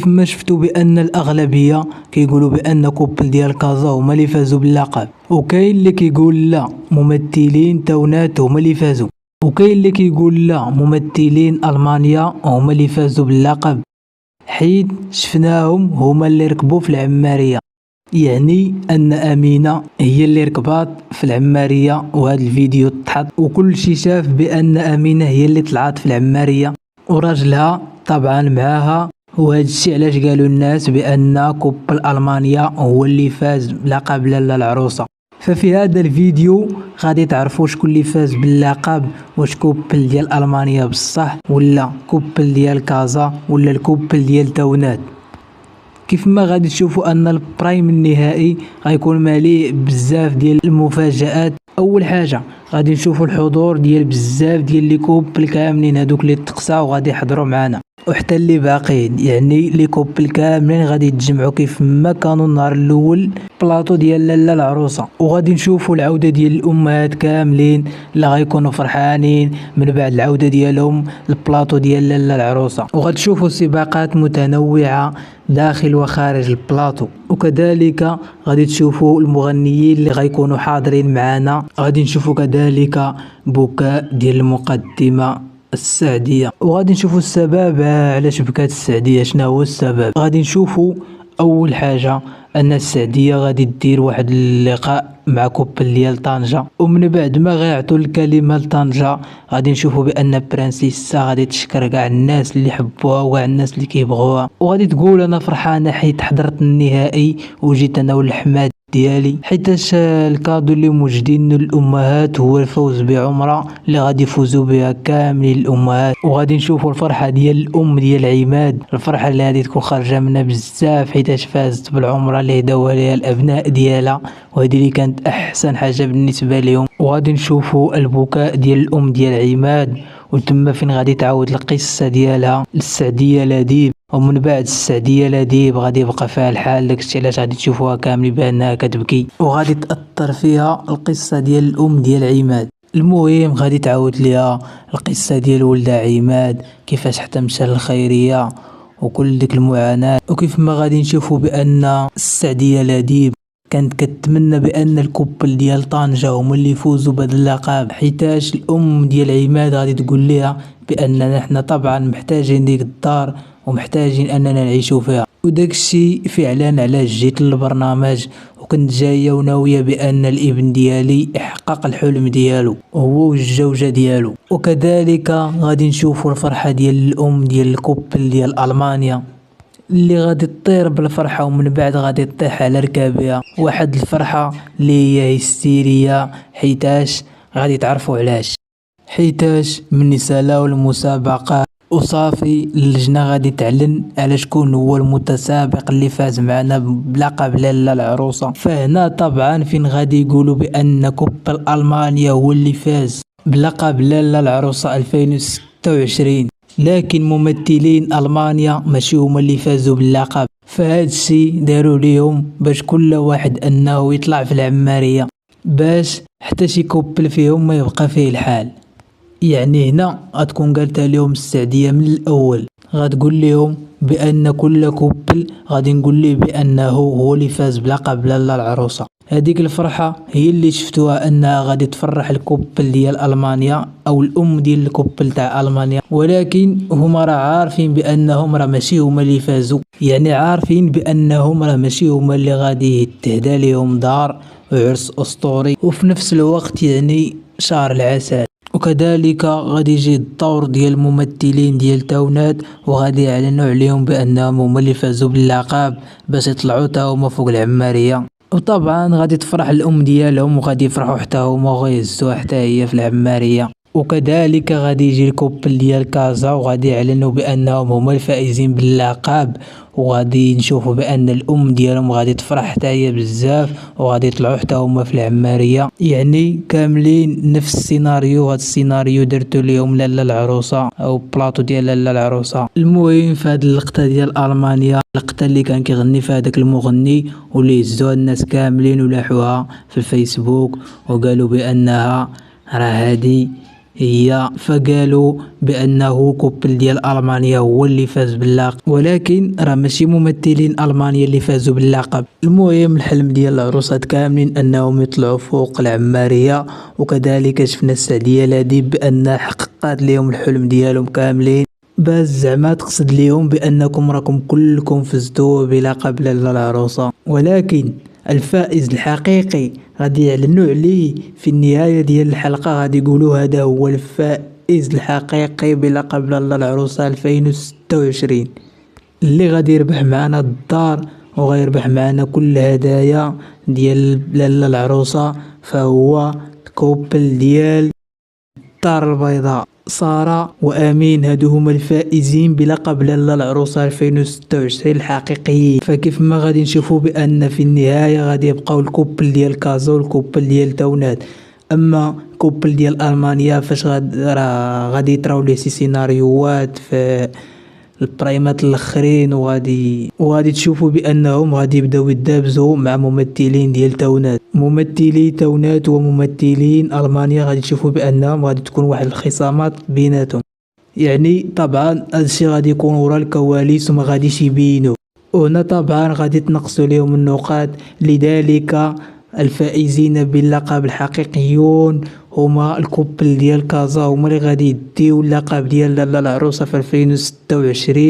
كيفما شفتوا بان الاغلبيه كيقولوا بان كوبل ديال كازا هما اللي فازوا باللقب، وكاين اللي كيقول لا ممثلين تاونات هما اللي فازوا، وكاين اللي كيقول لا ممثلين المانيا هما اللي فازوا باللقب، حيت شفناهم هما اللي ركبوا في العماريه. يعني ان امينه هي اللي ركبات في العماريه، وهذا الفيديو تحط وكل شي شاف بان امينه هي اللي طلعت في العماريه وراجلها طبعا معاها. وهذا الشيء علاش قالوا الناس بان كوبل المانيا هو اللي فاز بلقب لاله العروسه. ففي هذا الفيديو غادي تعرفوا شكون اللي فاز باللقب، واش كوبل ديال المانيا بصح ولا كوبل ديال كازا ولا الكوبل ديال تاونات. كيف ما غادي تشوفوا ان البرايم النهائي غيكون مليء بزاف ديال المفاجآت. اول حاجه غادي نشوفوا الحضور ديال بزاف ديال لي كوبل كاملين، هذوك اللي تقصاو غادي يحضروا معنا، وحتى اللي باقيين يعني لي كوبل كاملين غادي يتجمعوا كيف ما كانوا النهار الاول بلاطو ديال لاله العروسه. وغادي نشوفوا العوده ديال الامهات كاملين اللي غيكونوا فرحانين من بعد العوده ديالهم البلاطو ديال لاله العروسه. وغادي تشوفوا سباقات متنوعه داخل وخارج البلاطو، وكذلك غادي تشوفوا المغنيين اللي غيكونوا حاضرين معنا. غادي نشوفوا كذلك بكاء ديال المقدمه السعديه، وغادي نشوفوا السبب علاش بكات السعديه، شنو هو السبب. غادي نشوفوا اول حاجه ان السعديه غادي دير واحد اللقاء مع كوبل ديال طنجة، ومن بعد ما غيعطوا الكلمه لطنجة غادي نشوفوا بان برانسيسا غادي تشكر كاع الناس اللي حبوها وكاع الناس اللي كيبغوها، وغادي تقول انا فرحانه حيت حضرت النهائي وجيت انا والحماد ديالي، حيتاش الكادو اللي موجدين للامهات هو الفوز بعمره اللي غادي يفوزوا بها كاملين الامهات. وغادي نشوفوا الفرحه ديال الام ديال عماد، الفرحه اللي غادي تكون خارجه منها بزاف حيتاش فازت بالعمره اللي هداوها ليها الابناء ديالها، وهذه اللي كانت احسن حاجه بالنسبه لهم. وغادي نشوفوا البكاء ديال الام ديال عماد، وتما فين غادي تعاود القصه ديالها للسعديه لذيذ، ومن بعد السعديه لذيذ غادي يبقى فيها الحال. داكشي علاش غادي تشوفوها كامل بانها كتبكي، وغادي تاثر فيها القصه ديال الام ديال عماد. المهم غادي تعاود ليها القصه ديال ولدها عماد كيفاش حتى مشى للخيريه وكل ديك المعاناه. وكيف ما غادي نشوفوا بان السعديه لذيذ كانت كتمنى بان الكوبل ديال طنجة هما اللي يفوزوا بهذا اللقب، حيتاش الام ديال عماد غادي تقول ليها باننا حنا طبعا محتاجين ديك الدار ومحتاجين اننا نعيشوا فيها. وداك الشيء فعلا علاش جيت للبرنامج، وكنت جايه وناويه بان الابن ديالي يحقق الحلم ديالو هو والزوجه ديالو. وكذلك غادي نشوفوا الفرحه ديال الام ديال الكوبل ديال المانيا اللي غادي تطير بالفرحه، ومن بعد غادي تطيح على ركابها. واحد الفرحه اللي هي هستيريه، حيتاش غادي تعرفوا علاش، حيتاش من سالاو المسابقه وصافي اللجنه غادي تعلن على شكون هو المتسابق اللي فاز معنا بلقب لاله العروسه. فهنا طبعا فين غادي يقولوا بان كوبل المانيا هو اللي فاز بلقب لاله العروسه 2026، لكن ممثلين المانيا ماشي هما اللي فازوا باللقب. فهاد الشيء داروا ليهم باش كل واحد انه يطلع في العماريه باش حتى شي كوبل فيهم ما يبقى فيه الحال. يعني هنا غتكون قالت لهم السعديه من الاول، غتقول لهم بان كل كوبل غادي نقول ليه بانه هو اللي فاز بلقب لاله العروسه. هذيك الفرحه هي اللي شفتوها انها غادي تفرح الكوبل ديال المانيا او الام ديال الكوبل تاع المانيا، ولكن هما راه عارفين بانهم راه ماشي هما اللي فازوا، يعني عارفين بانهم راه ماشي هما اللي غادي تهدى ليهم دار وعرس اسطوري وفي نفس الوقت يعني شهر العسل. وكذلك غادي يجي الدور ديال الممثلين ديال تاونات، وغادي يعلنوا عليهم بانهم هما اللي فازوا باللقب باش يطلعوا تا هما فوق العماريه. وطبعا غادي تفرح الام ديالهم وغادي يفرحوا حتى هما وغيهزوها حتى هي في العماريه. وكذلك غادي يجي الكوبل ديال كازا وغادي يعلنوا بانهم هما الفائزين باللقب، وغادي نشوفوا بان الام ديالهم غادي تفرح حتى هي بزاف وغادي يطلعوا حتى هما في العماريه. يعني كاملين نفس السيناريو، هذا السيناريو درتو ليهم لاله العروسه او بلاطو ديال لاله العروسه. المهم في هذه اللقطه ديال المانيا، اللقطه اللي كان كيغني فيها داك المغني واللي هزوها الناس كاملين ولاحوها في الفيسبوك وقالوا بانها راه هادي هي فقالوا بأنه كوبل ديال ألمانيا هو اللي فاز باللقب، ولكن راه ماشي ممثلين ألمانيا اللي فازوا باللقب. المهم الحلم ديال العروسات كاملين أنهم يطلعوا فوق العمارية، وكذلك شفنا السعدية لديب بأنها حققت لهم الحلم ديالهم كاملين، باش زعما تقصد ليهم بأنكم راكم كلكم فزتوا بلقب لاله العروسة. ولكن الفائز الحقيقي غادي يعلنوا عليه في النهاية ديال الحلقة، غادي يقولوا هذا هو الفائز الحقيقي بلقب لاله العروسة 2026 اللي غادي يربح معنا الدار وغيربح معنا كل هدايا ديال لاله العروسة، فهو كوبل ديال الدار البيضاء. سارة وأمين هادو هما الفائزين بلقب لاله العروسة 2026 الحقيقيين. فكيف ما غادي نشوفوا بأن في النهاية غادي يبقاو الكوبل ديال كازو والكوبل ديال تونات. أما كوبل ديال ألمانيا فاش غادي يطراو ليه سي سيناريوهات في البرايمات الاخرين، وغادي تشوفوا بانهم غادي يبداو يدابزوا مع ممثلين ديال تونات، ممثلي تونات وممثلين المانيا غادي تشوفوا بانهم غادي تكون واحد الخصامات بيناتهم. يعني طبعا هادشي غادي يكون ورا الكواليس وما غاديش يبينوا، وهنا طبعا غادي تنقصوا لهم النقاط. لذلك الفائزين باللقب الحقيقيون هما الكوبل ديال كازا، هما اللي غادي يديو اللقب ديال لاله العروسة في 2026.